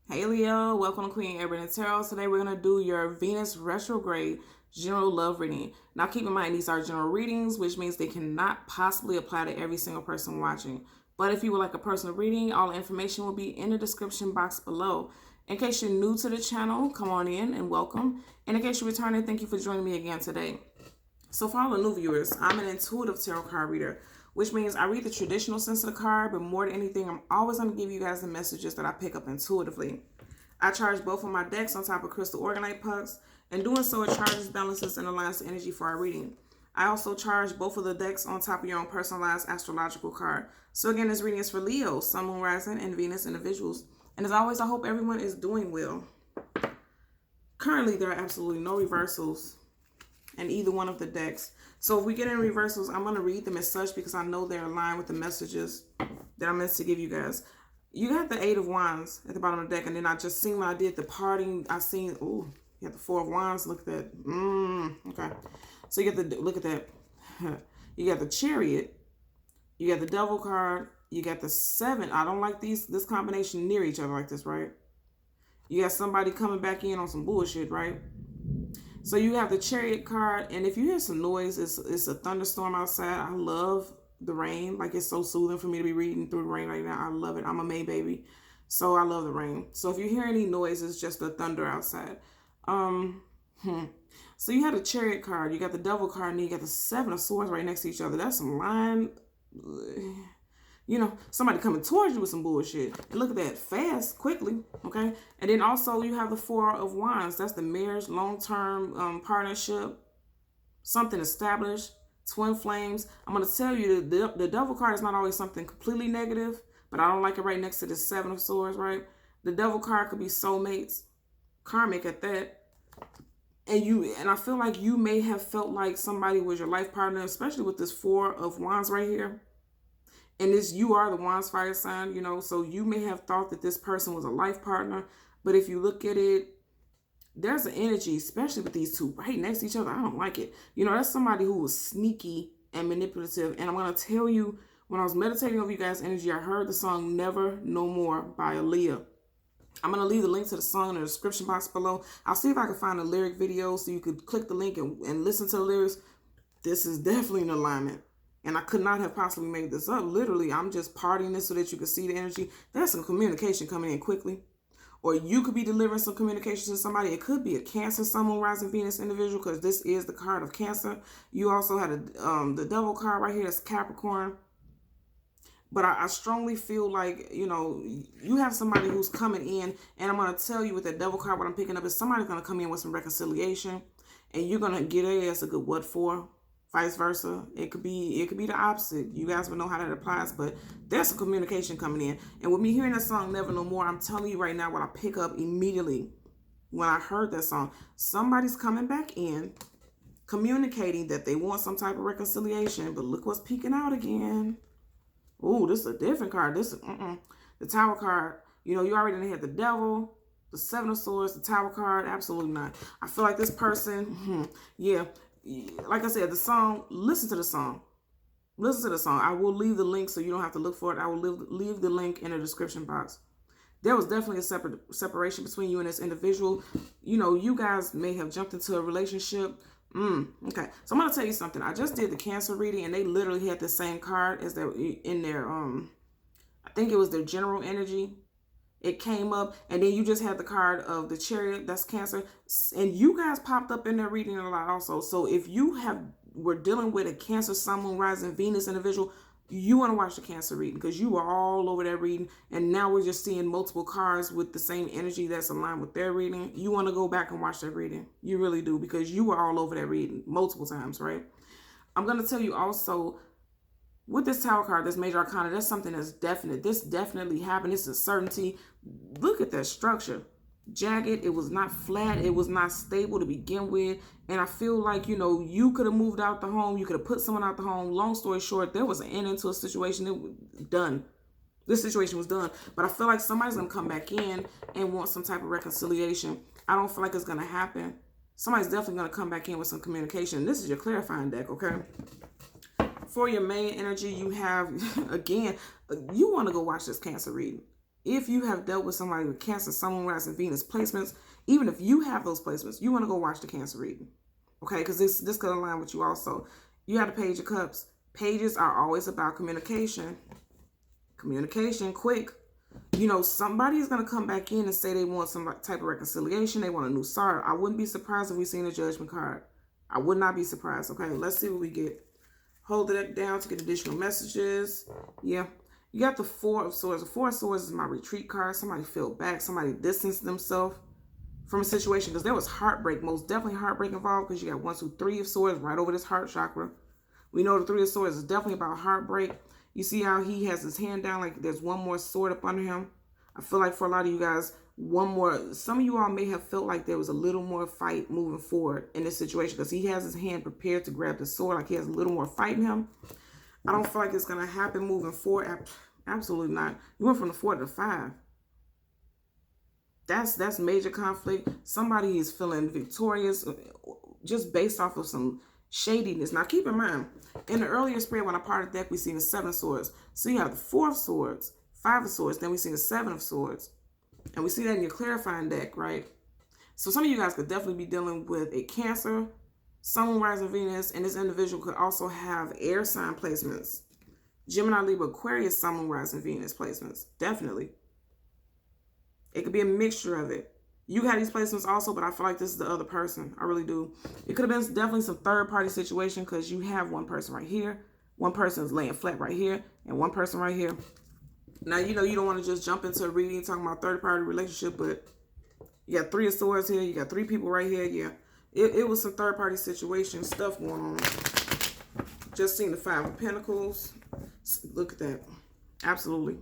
Hey Leo, welcome to Queen Ebony Tarot. Today we're going to do your Venus retrograde general love reading. Now keep in mind these are general readings, which means they cannot possibly apply to every single person watching. But if you would like a personal reading, all information will be in the description box below. In case you're new to the channel, come on in and welcome. And in case you're returning, thank you for joining me again today. So for all the new viewers, I'm an intuitive tarot card reader, which means I read the traditional sense of the card, but more than anything, I'm always going to give you guys the messages that I pick up intuitively. I charge both of my decks on top of crystal organite pucks, and doing so it charges, balances, and aligns the energy for our reading. I also charge both of the decks on top of your own personalized astrological card. So again, this reading is for Leo, Sun, Moon, Rising, and Venus individuals. And as always, I hope everyone is doing well. Currently, there are absolutely no reversals in either one of the decks. So if we get in reversals, I'm going to read them as such because I know they're aligned with the messages that I'm meant to give you guys. You got the Eight of Wands at the bottom of the deck, and then I just seen when I did the parting, I seen, ooh, you got the Four of Wands. Look at that. Okay. So you get the, look at that. You got the Chariot. You got the Devil card. You got the Seven. I don't like this combination near each other like this, right? You got somebody coming back in on some bullshit, right? So you have the Chariot card, and if you hear some noise, it's a thunderstorm outside. I love the rain. Like, it's so soothing for me to be reading through the rain right now. I love it. I'm a May baby, so I love the rain. So if you hear any noise, it's just the thunder outside. So you have the Chariot card, you got the Devil card, and you got the Seven of Swords right next to each other. That's some line, you know, somebody coming towards you with some bullshit. And look at that, fast, quickly, okay? And then also you have the Four of Wands. That's the marriage, long-term partnership, something established, twin flames. I'm going to tell you the Devil card is not always something completely negative, but I don't like it right next to the Seven of Swords, right? The Devil card could be soulmates, karmic at that. And I feel like you may have felt like somebody was your life partner, especially with this Four of Wands right here. And you are the Wands fire sign, you know, so you may have thought that this person was a life partner. But if you look at it, there's an energy, especially with these two right next to each other. I don't like it. You know, that's somebody who was sneaky and manipulative. And I'm going to tell you, when I was meditating over you guys' energy, I heard the song Never No More by Aaliyah. I'm going to leave the link to the song in the description box below. I'll see if I can find a lyric video so you could click the link and listen to the lyrics. This is definitely in alignment. And I could not have possibly made this up. Literally, I'm just parting this so that you can see the energy. There's some communication coming in quickly. Or you could be delivering some communication to somebody. It could be a Cancer, Sun, Moon, Rising, Venus individual, because this is the card of Cancer. You also had the Devil card right here. That's Capricorn. But I strongly feel like, you know, you have somebody who's coming in. And I'm going to tell you with that Devil card, what I'm picking up is somebody's going to come in with some reconciliation. And you're going to get it as a good what for. Vice versa. It could be the opposite. You guys will know how that applies, but there's some communication coming in. And with me hearing that song Never No More, I'm telling you right now what I pick up immediately when I heard that song. Somebody's coming back in, communicating that they want some type of reconciliation, but look what's peeking out again. Ooh, this is a different card. This is the Tower card. You know, you already had the Devil, the Seven of Swords, the Tower card. Absolutely not. I feel like this person, yeah. Like I said, the song, listen to the song. Listen to the song. I will leave the link so you don't have to look for it. I will leave the link in the description box. There was definitely a separation between you and this individual. You know, you guys may have jumped into a relationship. Okay. So I'm going to tell you something. I just did the Cancer reading, and they literally had the same card as their, in their, I think it was their general energy. It came up, and then you just had the card of the Chariot, that's Cancer, and you guys popped up in there reading a lot also. So if you were dealing with a Cancer, Sun, Moon, Rising, Venus individual, you want to watch the Cancer reading because you were all over that reading, and now we're just seeing multiple cards with the same energy that's aligned with their reading. You want to go back and watch that reading. You really do, because you were all over that reading multiple times, right? I'm going to tell you also, with this Tower card, this Major Arcana, that's something that's definite. This definitely happened. This is certainty. Look at that structure. Jagged. It was not flat. It was not stable to begin with. And I feel like, you know, you could have moved out the home. You could have put someone out the home. Long story short, there was an end into a situation. It was done. This situation was done. But I feel like somebody's going to come back in and want some type of reconciliation. I don't feel like it's going to happen. Somebody's definitely going to come back in with some communication. This is your clarifying deck, okay? For your main energy, you have, again, you want to go watch this Cancer reading. if you have dealt with somebody with Cancer, Sun, Moon, Rising, Venus placements, even if you have those placements, you want to go watch the Cancer reading. Okay, because this could align with you also. You have the Page of Cups. Pages are always about communication. Communication, quick. You know, somebody is going to come back in and say they want some type of reconciliation. They want a new start. I wouldn't be surprised if we seen a Judgment card. I would not be surprised. Okay, let's see what we get. Hold it down to get additional messages. Yeah. You got the Four of Swords. The Four of Swords is my retreat card. Somebody fell back. Somebody distanced themselves from a situation because there was heartbreak. Most definitely heartbreak involved because you got 1, 2, 3 of Swords right over this heart chakra. We know the Three of Swords is definitely about heartbreak. You see how he has his hand down like there's one more sword up under him. I feel like for a lot of you guys, some of you all may have felt like there was a little more fight moving forward in this situation because he has his hand prepared to grab the sword, like he has a little more fight in him. I don't feel like it's going to happen moving forward. Absolutely not. You went from the 4 to the 5. That's major conflict. Somebody is feeling victorious just based off of some shadiness. Now, keep in mind, in the earlier spread, when I parted the deck, we seen the 7 of Swords. So you have the 4 of Swords, 5 of Swords, then we see the 7 of Swords. And we see that in your clarifying deck, right? So some of you guys could definitely be dealing with a Cancer, Sun, Moon, Rising, Venus, and this individual could also have air sign placements. Gemini, Libra, Aquarius, Sun, Moon, Rising, Venus placements. Definitely. It could be a mixture of it. You got these placements also, but I feel like this is the other person. I really do. It could have been definitely some third-party situation because you have one person right here, one person is laying flat right here, and one person right here. Now, you know, you don't want to just jump into a reading talking about third-party relationship, but you got 3 of Swords here. You got 3 people right here. Yeah, it was some third-party situation stuff going on. Just seeing the 5 of Pentacles. Look at that. Absolutely.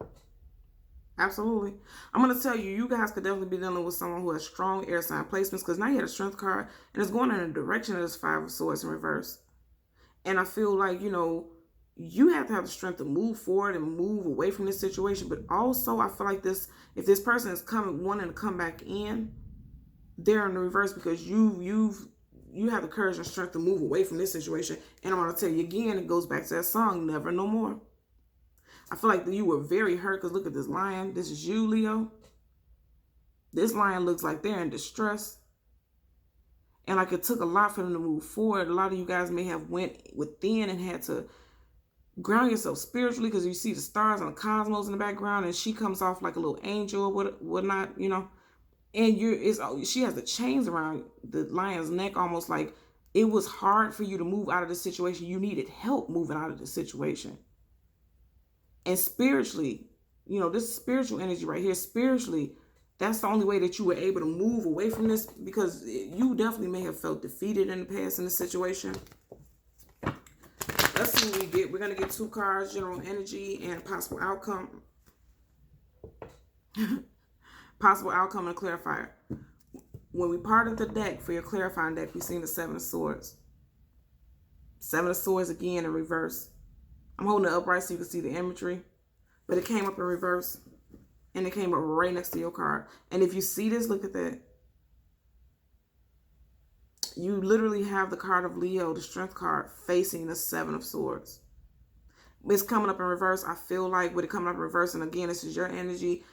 Absolutely. I'm going to tell you, you guys could definitely be dealing with someone who has strong air sign placements because now you had a Strength card and it's going in the direction of this 5 of Swords in reverse. And I feel like, you know, you have to have the strength to move forward and move away from this situation. But also, I feel like this, if this person is wanting to come back in, they're in the reverse because you have the courage and strength to move away from this situation. And I'm going to tell you again, it goes back to that song, Never No More. I feel like you were very hurt because look at this lion. This is you, Leo. This lion looks like they're in distress. And like it took a lot for them to move forward. A lot of you guys may have went within and had to ground yourself spiritually because you see the stars and the cosmos in the background and she comes off like a little angel or whatnot, you know. And she has the chains around the lion's neck almost like it was hard for you to move out of the situation. You needed help moving out of the situation. And spiritually, you know, this spiritual energy right here, spiritually, that's the only way that you were able to move away from this because you definitely may have felt defeated in the past in this situation. Let's see what we get. We're going to get 2 cards, general energy and possible outcome. Possible outcome and clarifier. When we parted the deck for your clarifying deck, we seen the 7 of Swords. 7 of Swords again in reverse. I'm holding it upright so you can see the imagery. But it came up in reverse. And it came up right next to your card. And if you see this, look at that. You literally have the card of Leo, the Strength card, facing the 7 of Swords. It's coming up in reverse. I feel like with it coming up in reverse, and again, this is your energy.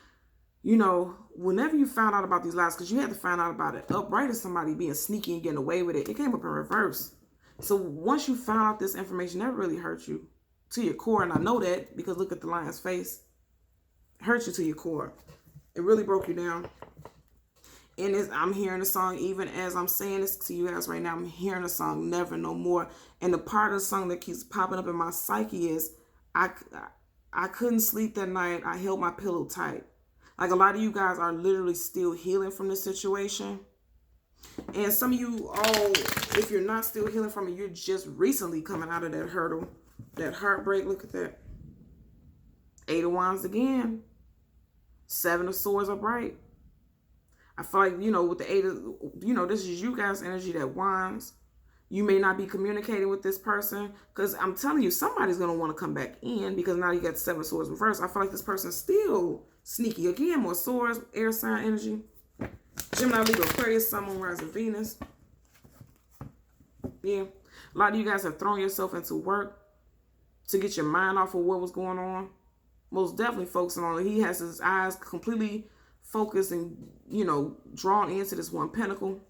You know, whenever you found out about these lies, because you had to find out about it upright as somebody being sneaky and getting away with it, it came up in reverse. So once you found out this information, that really hurt you to your core. And I know that because look at the lion's face. It hurt you to your core. It really broke you down. And I'm hearing the song, even as I'm saying this to you guys right now, I'm hearing the song Never No More. And the part of the song that keeps popping up in my psyche is, I couldn't sleep that night. I held my pillow tight. Like a lot of you guys are literally still healing from this situation. And some of you all, if you're not still healing from it, you're just recently coming out of that hurdle, that heartbreak. Look at that. 8 of Wands again. 7 of Swords upright. I feel like, you know, with the 8 of, you know, this is you guys' energy that wands. You may not be communicating with this person because I'm telling you, somebody's going to want to come back in because now you got 7 of Swords reversed. I feel like this person's still sneaky. Again, more swords, air sign energy. Gemini, Libra, Aquarius, Sun, Moon, Rising, Venus. Yeah. A lot of you guys have thrown yourself into work to get your mind off of what was going on. Most definitely focusing on it. He has his eyes completely focused and, you know, drawn into this one pentacle.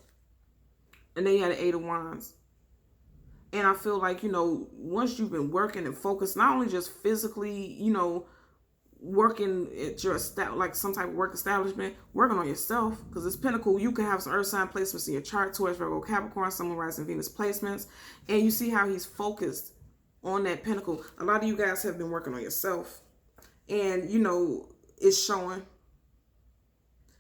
And then you had the Eight of Wands. And I feel like, you know, once you've been working and focused, not only just physically, you know, working at your like some type of work establishment, working on yourself, because this pentacle, you can have some earth sign placements in your chart, Taurus, Virgo, Capricorn, Sun, Moon, Rising, Venus placements, and you see how he's focused on that pentacle. A lot of you guys have been working on yourself, and you know it's showing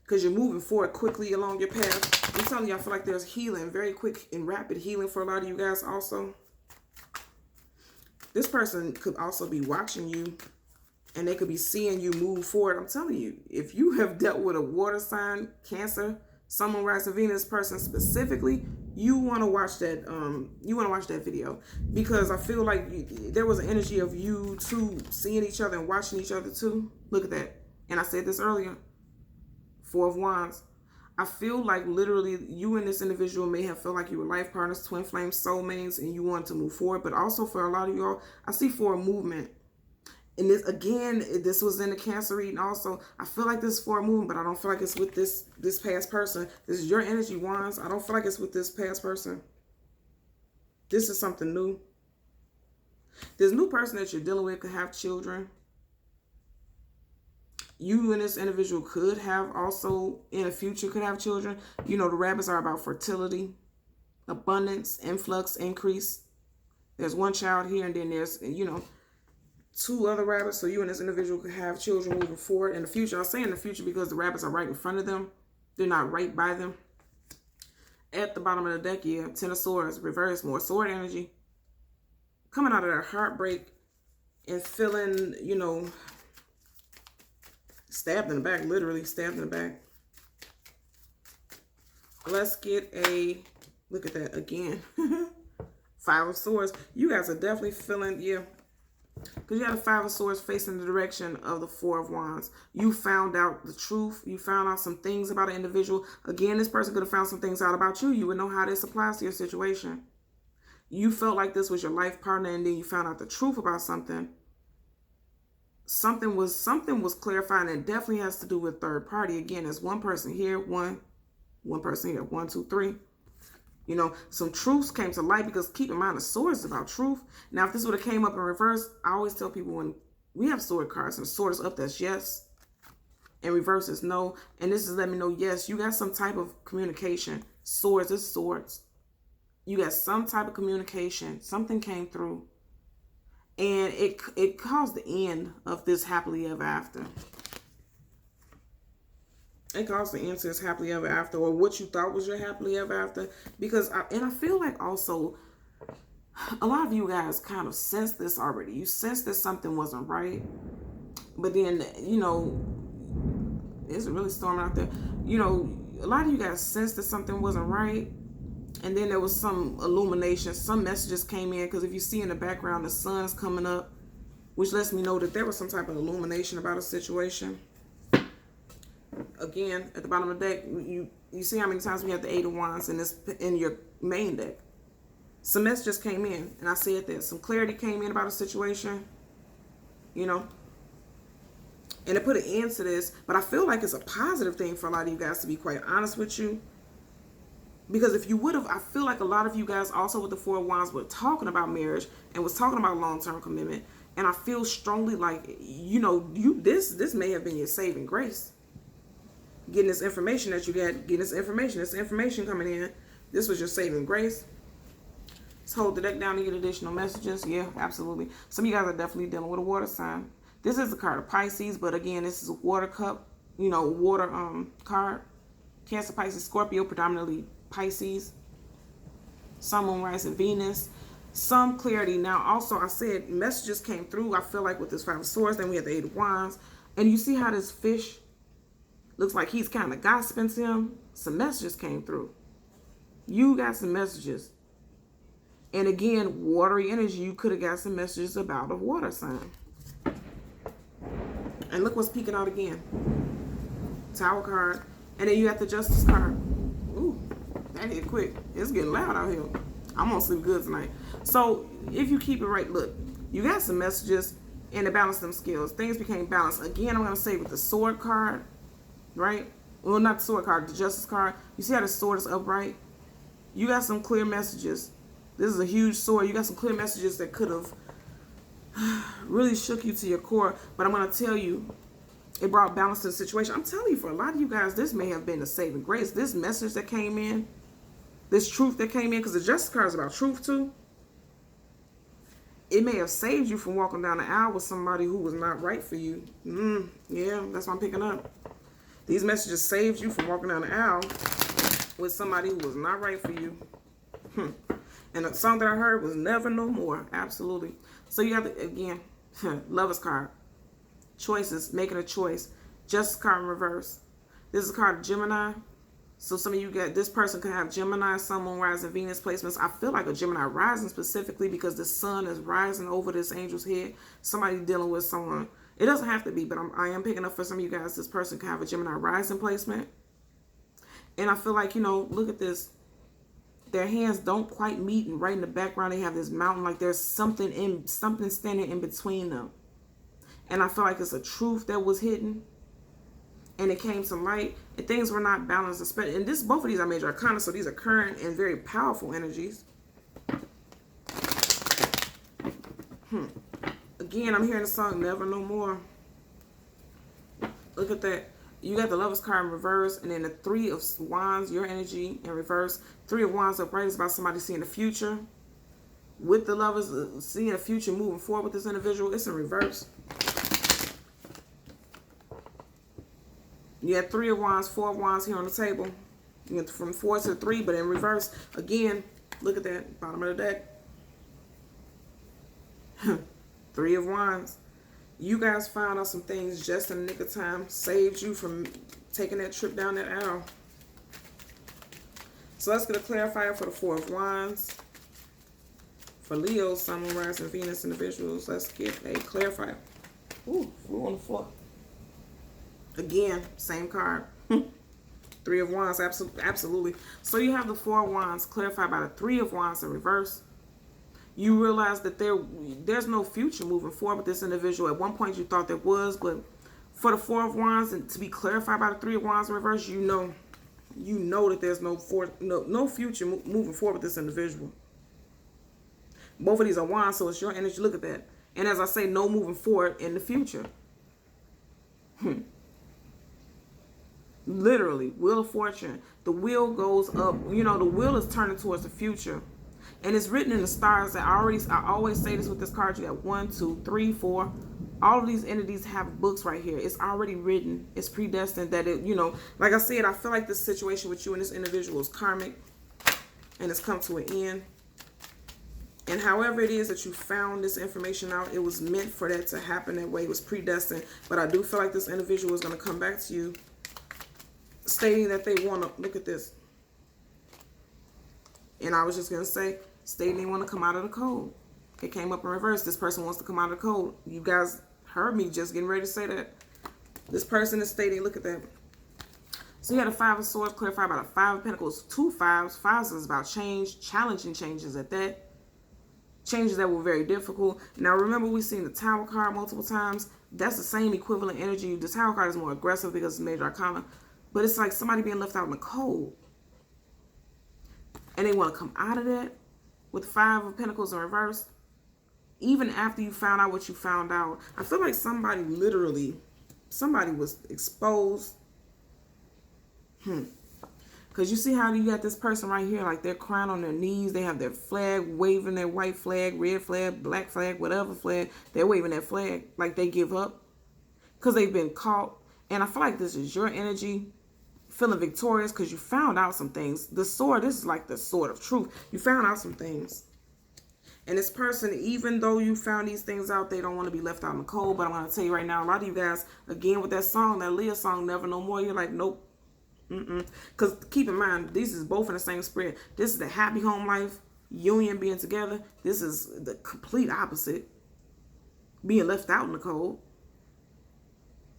because you're moving forward quickly along your path. I'm telling you, I feel like there's healing, very quick and rapid healing for a lot of you guys. Also, this person could also be watching you, and they could be seeing you move forward. I'm telling you, if you have dealt with a water sign, Cancer, Sun, Moon, Rising, Venus person specifically, you want to watch that. You want to watch that video, because I feel like there was an energy of you two seeing each other and watching each other too. Look at that. And I said this earlier. Four of Wands. I feel like literally you and this individual may have felt like you were life partners, twin flames, soulmates, and you want to move forward. But also for a lot of y'all, I see forward movement. And this, again, this was in the Cancer reading also. I feel like this is forward movement, but I don't feel like it's with this past person. This is your energy, Wands. I don't feel like it's with this past person. This is something new. This new person that you're dealing with could have children. You and this individual could have also, in the future, could have children. You know, the rabbits are about fertility, abundance, influx, increase. There's one child here, and then there's, you know, two other rabbits. So you and this individual could have children moving forward in the future. I'll say in the future because the rabbits are right in front of them. They're not right by them. At the bottom of the deck, yeah, Ten of Swords, reverse, more sword energy. Coming out of that heartbreak and feeling, you know, stabbed in the back, literally stabbed in the back. Let's get a look at that again. Five of Swords. You guys are definitely feeling, yeah, because you had a Five of Swords facing the direction of the Four of Wands. You found out the truth. You found out some things about an individual. Again, this person could have found some things out about you. You would know how this applies to your situation. You felt like this was your life partner, and then you found out the truth about something. Something was clarified, and it definitely has to do with third party. Again, there's one person here, one person here, 1, 2, 3. You know, some truths came to light, because keep in mind the sword is about truth. Now, if this would have came up in reverse, I always tell people when we have sword cards and the sword is up, that's yes, and reverse is no. And this is letting me know, yes, you got some type of communication. Swords is swords. You got some type of communication. Something came through. And it caused the end of this happily ever after. It caused the end to this happily ever after, or what you thought was your happily ever after. Because, I feel like also, a lot of you guys kind of sensed this already. You sensed that something wasn't right. But then, you know, it's really storming out there. You know, a lot of you guys sensed that something wasn't right. And then there was some illumination, some messages came in, because if you see in the background, the sun's coming up, which lets me know that there was some type of illumination about a situation. Again, at the bottom of the deck, you see how many times we have the Eight of Wands in your main deck. Some messages came in, and I said that some clarity came in about a situation, you know, and it put an end to this. But I feel like it's a positive thing for a lot of you guys, to be quite honest with you. Because if you would have, I feel like a lot of you guys also with the Four of Wands were talking about marriage and was talking about long-term commitment. And I feel strongly like, you know, this may have been your saving grace. Getting this information that you got, getting this information coming in. This was your saving grace. Let's hold the deck down to get additional messages. Yeah, absolutely. Some of you guys are definitely dealing with a water sign. This is the card of Pisces, but again, this is a water cup, you know, water card. Cancer, Pisces, Scorpio, predominantly Pisces, Sun, Moon, Rising, Venus. Some clarity. Now, also, I said messages came through, I feel like, with this Five of Swords. Then we have the Eight of Wands. And you see how this fish looks like he's kind of gossiping to him? Some messages came through. You got some messages. And again, watery energy, you could have got some messages about a water sign. And look what's peeking out again. Tower card. And then you got the Justice card. Ooh, that hit quick. It's getting loud out here. I'm gonna sleep good tonight. So if you keep it right, look, you got some messages. and to balance them skills. Things became balanced. Again, I'm going to say with the sword card, right? Well, not the sword card, the justice card. You see how the sword is upright? You got some clear messages. This is a huge sword. You got some clear messages that could have really shook you to your core. But I'm going to tell you, it brought balance to the situation. I'm telling you, for a lot of you guys, this may have been a saving grace. This message that came in, this truth that came in, because the justice card is about truth too. It may have saved you from walking down the aisle with somebody who was not right for you. Yeah, that's what I'm picking up. These messages saved you from walking down the aisle with somebody who was not right for you. And the song that I heard was Never No More. Absolutely. So you have to, again, Lover's card. Choices, making a choice. Justice card in reverse. This is a card of Gemini. So some of you get, this person could have Gemini, Sun, Moon, Rising, Venus placements. I feel like a Gemini rising specifically because the sun is rising over this angel's head. Somebody dealing with someone. It doesn't have to be, but I am picking up for some of you guys, this person can have a Gemini rising placement. And I feel like, you know, look at this. Their hands don't quite meet, and right in the background they have this mountain, like there's something standing in between them. And I feel like it's a truth that was hidden, and it came to light, and things were not balanced. And this, both of these are major arcana, so these are current and very powerful energies. Again, I'm hearing the song Never No More. Look at that. You got the Lover's card in reverse, and then the Three of Wands, your energy in reverse. Three of Wands upright is about somebody seeing the future. With the Lovers, seeing a future moving forward with this individual. It's in reverse. You have Three of Wands, Four of Wands here on the table. You get from 4 to 3, but in reverse. Again, look at that, bottom of the deck. Three of Wands. You guys found out some things just in the nick of time. Saved you from taking that trip down that aisle. So let's get a clarifier for the Four of Wands. For Leo, Sun, Moon, Rising, Venus individuals, let's get a clarifier. Ooh, flew on the floor. Again, same card. Three of Wands, absolutely. So you have the Four of Wands clarified by the Three of Wands in reverse. You realize that there's no future moving forward with this individual. At one point you thought there was, but for the Four of Wands and to be clarified by the Three of Wands in reverse, you know that there's no future moving forward with this individual. Both of these are Wands, so it's your energy. Look at that. And as I say, no moving forward in the future. Literally, Wheel of Fortune. The wheel goes up. You know, the wheel is turning towards the future. And it's written in the stars. I always say this with this card. You got 1, 2, 3, 4. All of these entities have books right here. It's already written. It's predestined that it, you know, like I said, I feel like this situation with you and this individual is karmic. And it's come to an end. And however it is that you found this information out, it was meant for that to happen that way. It was predestined. But I do feel like this individual is going to come back to you stating that they want to, look at this. And I was just going to say, stating they want to come out of the code. It came up in reverse. This person wants to come out of the code. You guys heard me just getting ready to say that. This person is stating, look at that. So you had a Five of Swords clarified by the Five of Pentacles. 2 fives. Fives is about change, challenging changes at that. Changes that were very difficult. Now remember, we've seen the Tower card multiple times. That's the same equivalent energy. The Tower card is more aggressive because it's major arcana. But it's like somebody being left out in the cold. And they want to come out of that with 5 of Pentacles in reverse. Even after you found out what you found out. I feel like somebody was exposed. Because you see how you got this person right here, like they're crying on their knees. They have their flag, waving their white flag, red flag, black flag, whatever flag. They're waving that flag like they give up. Because they've been caught. And I feel like this is your energy. Feeling victorious because you found out some things. The sword, this is like the sword of truth. You found out some things. And this person, even though you found these things out, they don't want to be left out in the cold. But I'm going to tell you right now, a lot of you guys, again, with that song, that Leah song, Never No More, you're like, nope. Because keep in mind, these is both in the same spirit. This is the happy home life, union, being together. This is the complete opposite. Being left out in the cold.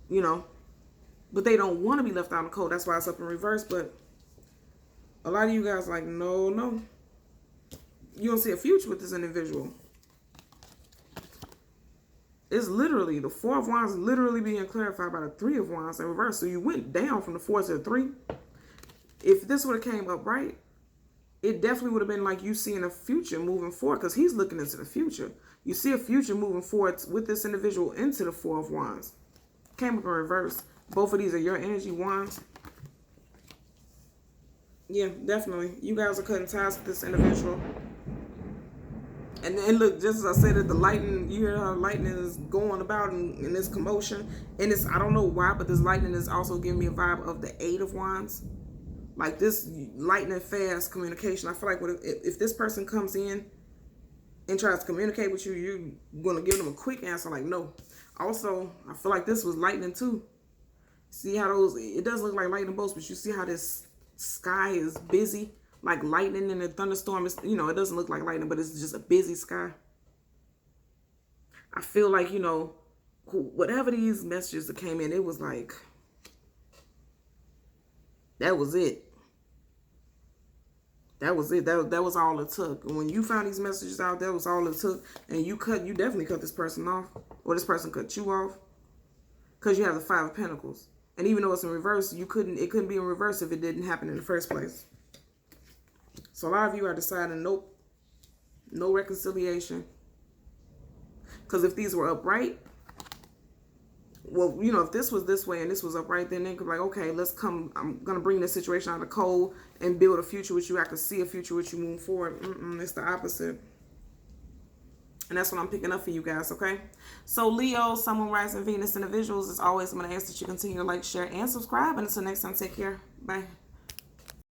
You know. But they don't want to be left out in the cold. That's why it's up in reverse. But a lot of you guys are like, no. You don't see a future with this individual. It's literally, the Four of Wands literally being clarified by the Three of Wands in reverse. So you went down from the 4 to the 3. If this would have came up right, it definitely would have been like you seeing a future moving forward, because he's looking into the future. You see a future moving forward with this individual into the Four of Wands. Came up in reverse. Both of these are your energy wands. Yeah, definitely. You guys are cutting ties with this individual. And look, just as I said, that the lightning, you hear how lightning is going about in this commotion. And it's, I don't know why, but this lightning is also giving me a vibe of the Eight of Wands. Like this lightning fast communication. I feel like if this person comes in and tries to communicate with you, you're going to give them a quick answer like no. Also, I feel like this was lightning too. See how those, it does look like lightning bolts, but you see how this sky is busy? Like lightning in a thunderstorm. Is, you know, it doesn't look like lightning, but it's just a busy sky. I feel like, you know, whatever these messages that came in, it was like, that was it. That was it. That was all it took. And when you found these messages out, that was all it took. And you definitely cut this person off. Or this person cut you off. Because you have the Five of Pentacles. And even though it's in reverse, it couldn't be in reverse if it didn't happen in the first place. So a lot of you are deciding, nope, no reconciliation. Because if these were upright, well, you know, if this was this way and this was upright, then they could be like, okay, I'm going to bring this situation out of cold and build a future with you. I can see a future with you moving forward. It's the opposite. And that's what I'm picking up for you guys, okay? So Leo, Sun, Moon, Rising, Venus individuals, as always, I'm going to ask that you continue to like, share, and subscribe. And until next time, take care. Bye.